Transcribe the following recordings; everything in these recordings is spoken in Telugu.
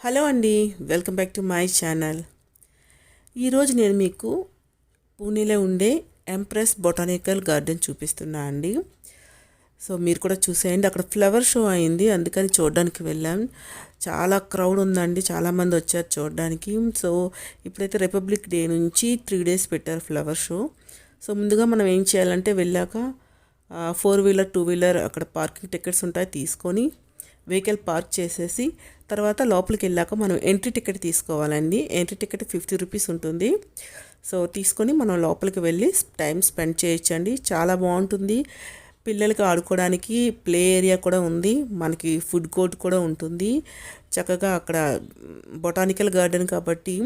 హలో అండి, welcome back to my channel. ఈరోజు నేను మీకు పూణేలో ఉండే ఎంప్రెస్ బొటానికల్ గార్డెన్ చూపిస్తున్నా అండి. సో మీరు కూడా చూసేయండి. అక్కడ ఫ్లవర్ షో అయింది, అందుకని చూడడానికి వెళ్ళాం. చాలా క్రౌడ్ ఉందండి, చాలామంది వచ్చారు చూడడానికి. సో ఇప్పుడైతే రిపబ్లిక్ డే నుంచి 3 days పెట్టారు ఫ్లవర్ షో. సో ముందుగా మనం ఏం చేయాలంటే వెళ్ళాక 4-wheeler 2-wheeler అక్కడ పార్కింగ్ టికెట్స్ ఉంటాయి, తీసుకొని వెహికల్ పార్క్ చేసేసి తర్వాత లోపలికి వెళ్ళాక మనం ఎంట్రీ టికెట్ తీసుకోవాలండి. ఎంట్రీ టికెట్ 50 రూపీస్ ఉంటుంది. సో తీసుకొని మనం లోపలికి వెళ్ళి టైం స్పెండ్ చేయొచ్చండి. చాలా బాగుంటుంది. పిల్లలకి ఆడుకోవడానికి ప్లే ఏరియా కూడా ఉంది, మనకి ఫుడ్ కోర్ట్ కూడా ఉంటుంది. చక్కగా అక్కడ బొటానికల్ గార్డెన్ కాబట్టి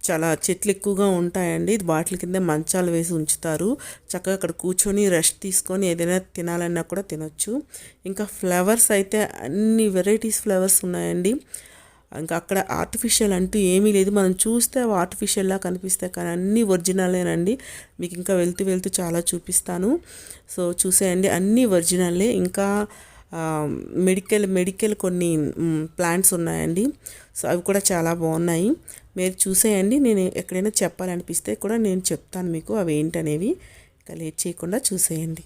చాలా చెట్లు ఎక్కువగా ఉంటాయండి. వాటి కింద మంచాలు వేసి ఉంచుతారు. చక్కగా అక్కడ కూర్చొని రెస్ట్ తీసుకొని ఏదైనా తినాలన్నా కూడా తినొచ్చు. ఇంకా ఫ్లవర్స్ అయితే అన్ని వెరైటీస్ ఫ్లవర్స్ ఉన్నాయండి. ఇంకా అక్కడ ఆర్టిఫిషియల్ అంటూ ఏమీ లేదు. మనం చూస్తే అవి ఆర్టిఫిషియల్లా కనిపిస్తాయి, కానీ అన్నీ ఒరిజినలేనండి. మీకు ఇంకా వెళ్తూ వెళ్తూ చాలా చూపిస్తాను. సో చూసేయండి, అన్నీ ఒరిజినలే. ఇంకా మెడికల్ కొన్ని ప్లాంట్స్ ఉన్నాయండి. సో అవి కూడా చాలా బాగున్నాయి. మీరు చూసేయండి. నేను ఎక్కడైనా చెప్పాలనిపిస్తే కూడా నేను చెప్తాను మీకు అవి ఏంటనేవి. ఇక లేట్ చేయకుండా చూసేయండి.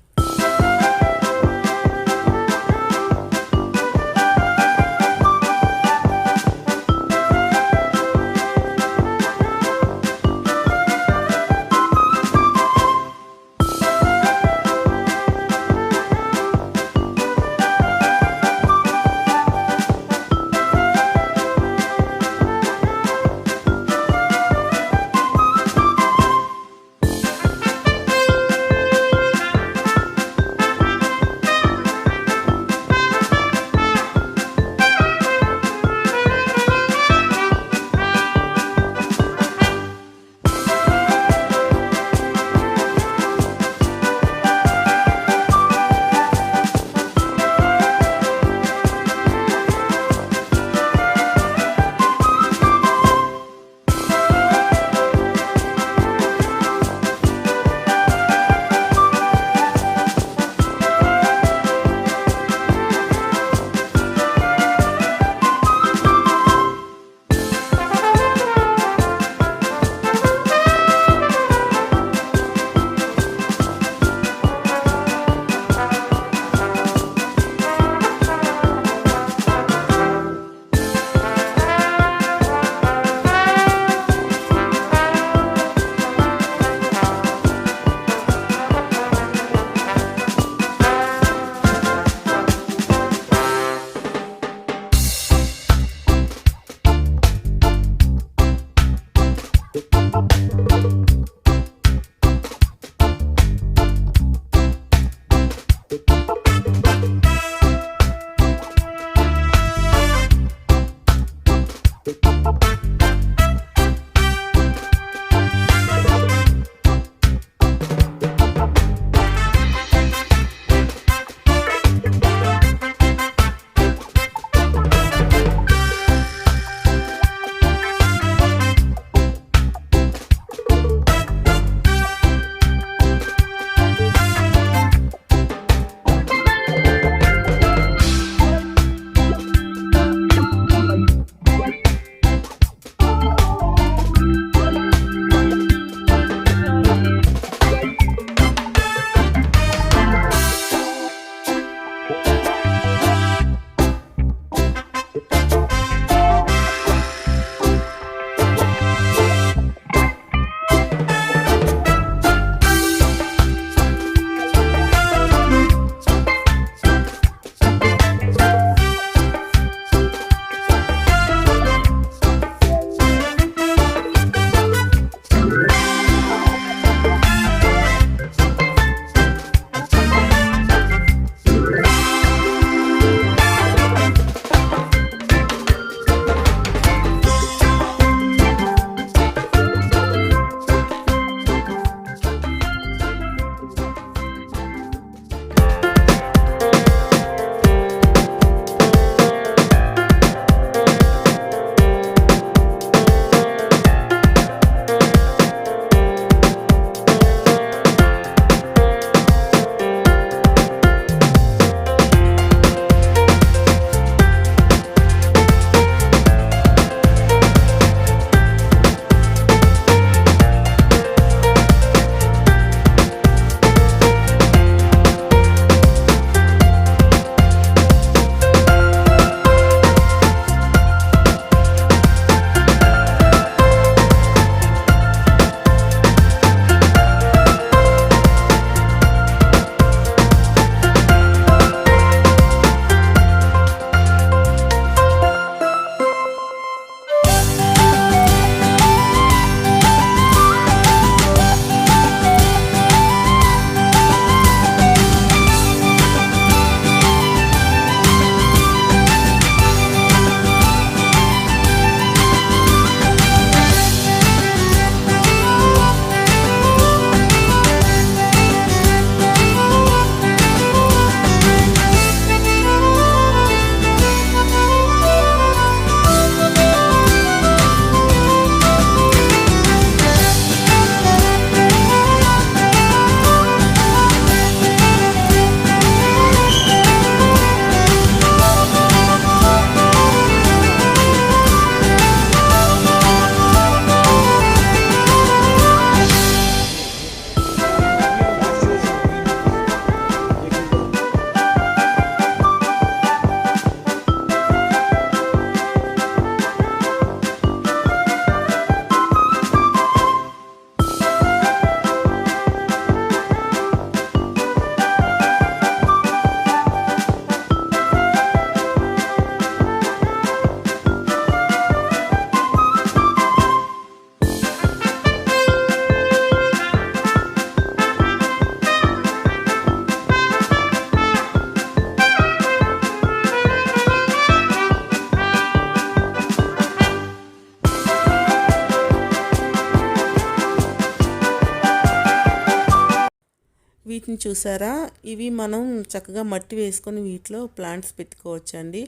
వీటిని చూసారా, ఇవి మనం చక్కగా మట్టి వేసుకొని వీటిలో ప్లాంట్స్ పెట్టుకోవచ్చండి.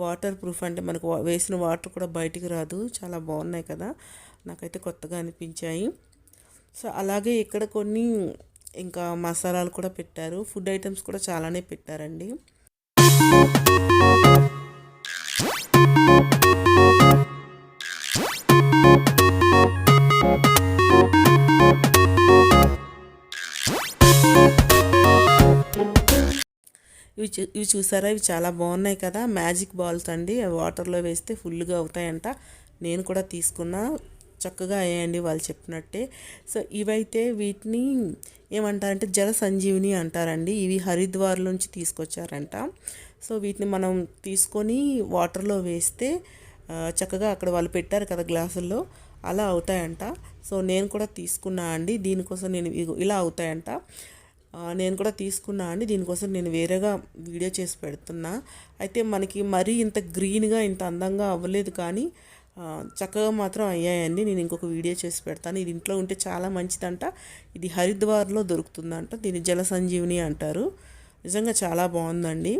వాటర్ ప్రూఫ్, అంటే మనకు వేసిన వాటర్ కూడా బయటికి రాదు. చాలా బాగున్నాయి కదా, నాకైతే కొత్తగా అనిపించాయి. సో అలాగే ఇక్కడ కొన్ని ఇంకా మసాలాలు కూడా పెట్టారు, ఫుడ్ ఐటమ్స్ కూడా చాలానే పెట్టారండి. ఇవి చూసారా, ఇవి చాలా బాగున్నాయి కదా, మ్యాజిక్ బాల్స్ అండి. అవి వాటర్లో వేస్తే ఫుల్గా అవుతాయంట. నేను కూడా తీసుకున్నా, చక్కగా అయ్యాయండి వాళ్ళు చెప్పినట్టే. సో ఇవైతే వీటిని ఏమంటారంటే జల సంజీవిని అంటారండి. ఇవి హరిద్వార్ నుంచి తీసుకొచ్చారంట. సో వీటిని మనం తీసుకొని వాటర్లో వేస్తే చక్కగా అక్కడ వాళ్ళు పెట్టారు కదా గ్లాసుల్లో, అలా అవుతాయంట. సో నేను కూడా తీసుకున్నా అండి, దీనికోసం నేను ఇలా అవుతాయంట. నేను కూడా తీసుకున్నా అండి, దీనికోసం నేను వేరేగా వీడియో చేసి పెడుతున్నా. అయితే మనకి మరీ ఇంత గ్రీన్గా ఇంత అందంగా అవ్వలేదు, కానీ చక్కగా మాత్రం అయ్యాయండి. నేను ఇంకొక వీడియో చేసి పెడతాను. ఇది ఇంట్లో ఉంటే చాలా మంచిదంట. ఇది హరిద్వార్లో దొరుకుతుందంట. దీన్ని జల సంజీవిని అంటారు. నిజంగా చాలా బాగుందండి.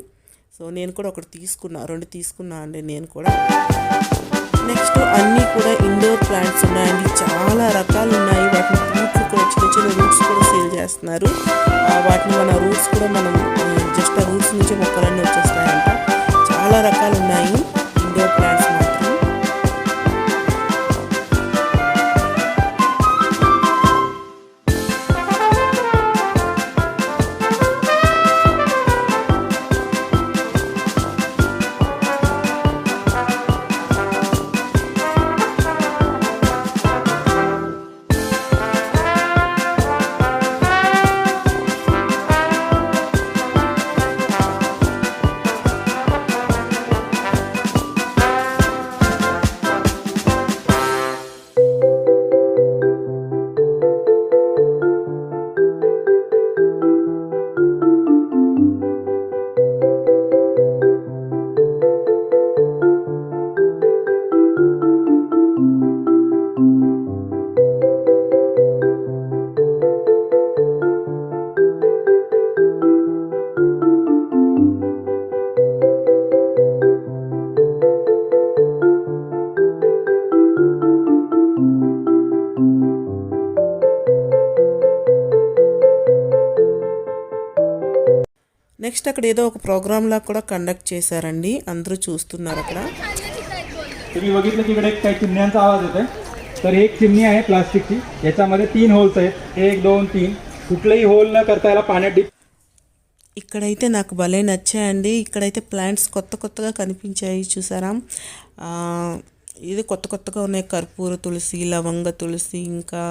సో నేను కూడా ఒకటి తీసుకున్నా, 2 తీసుకున్నా అండి నేను కూడా. నెక్స్ట్ అన్నీ కూడా ఇండోర్ ప్లాంట్స్ ఉన్నాయండి, చాలా రకాలు ఉన్నాయి. వాటిని రూట్స్ కూడా చిన్న చిన్న రూట్స్ కూడా సేల్ చేస్తున్నారు. వాటిని మన రూట్స్ కూడా మనం జస్ట్ ఆ రూట్స్ నుంచి మొక్కలన్నీ వచ్చేస్తాయంట. చాలా రకాలు ఉన్నాయి ఇండోర్ ప్లాంట్స్ మాత్రం. నెక్స్ట్ అక్కడ ఏదో ఒక प्रोग्राम ला కూడా కండక్ట్ చేశారండి, అందరూ చూస్తున్నారు అక్కడ. तुम्ही बघितलं की इकडे काही चिमण्यांचा आवाज येतोय. तर एक चिमणी आहे प्लास्टिकची, याच्यामध्ये 3 होल्स आहेत, 1 2 3. कुठलेही होल न करता याला पाण्यात डिप. ఇక్కడైతే నాకు భలే నచ్చాయండి. ఇక్కడైతే ప్లాంట్స్ కొత్త కొత్తగా కనిపించాయి, చూసారా. ఇది కొత్త కొత్తగా ఉన్నాయి, కర్పూర తులసి, లవంగ తులసి, ఇంకా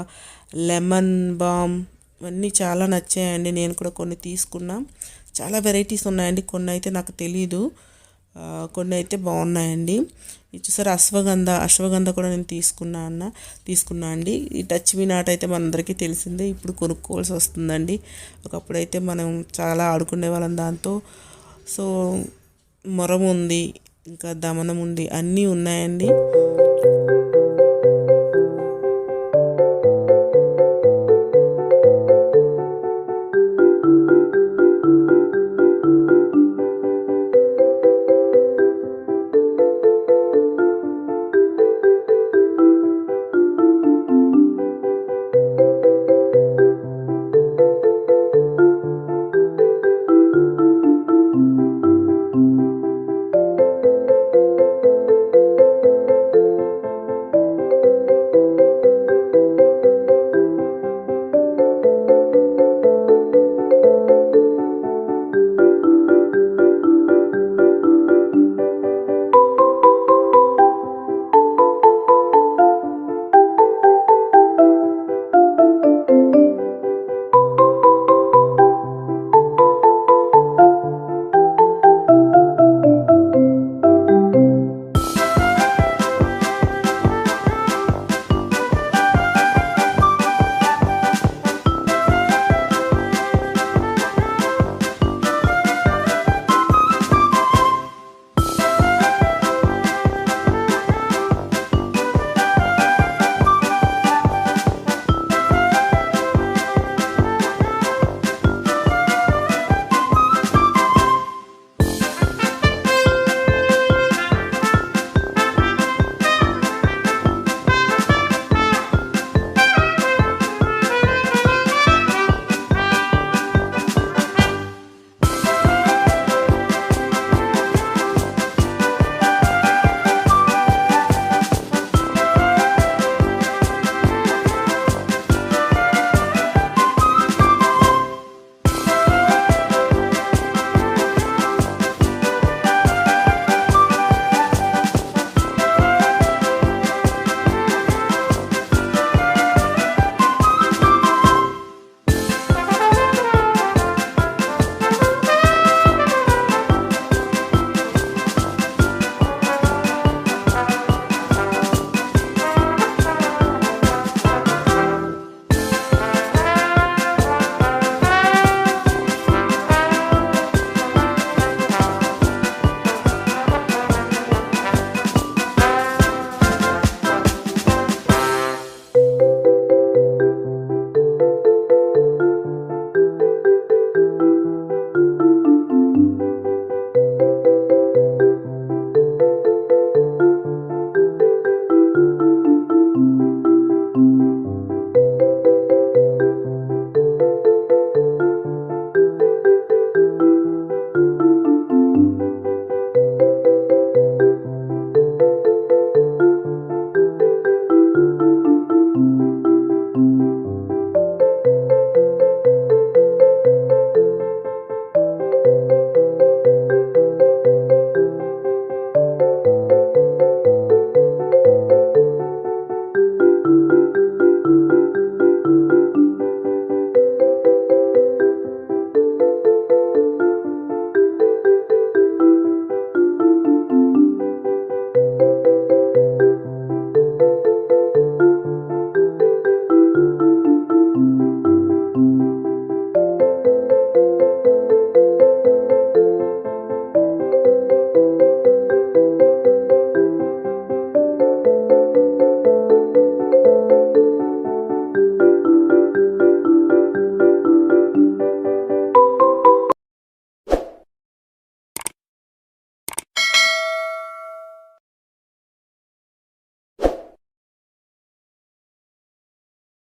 లెమన్ బామ్, ఇవన్నీ చాలా నచ్చాయండి. నేను కూడా కొన్ని తీసుకున్నా. చాలా వెరైటీస్ ఉన్నాయండి, కొన్ని అయితే నాకు తెలీదు, కొన్ని అయితే బాగున్నాయండి. ఇది చూసారా, అశ్వగంధ కూడా నేను తీసుకున్నా అండి. ఈ టచ్ మీ నాట్ అయితే మనందరికీ తెలిసిందే, ఇప్పుడు కొనుక్కోవాల్సి వస్తుందండి. ఒకప్పుడైతే మనం చాలా ఆడుకునే వాళ్ళం దాంతో. సో మొరం ఉంది, ఇంకా దమనం ఉంది, అన్నీ ఉన్నాయండి.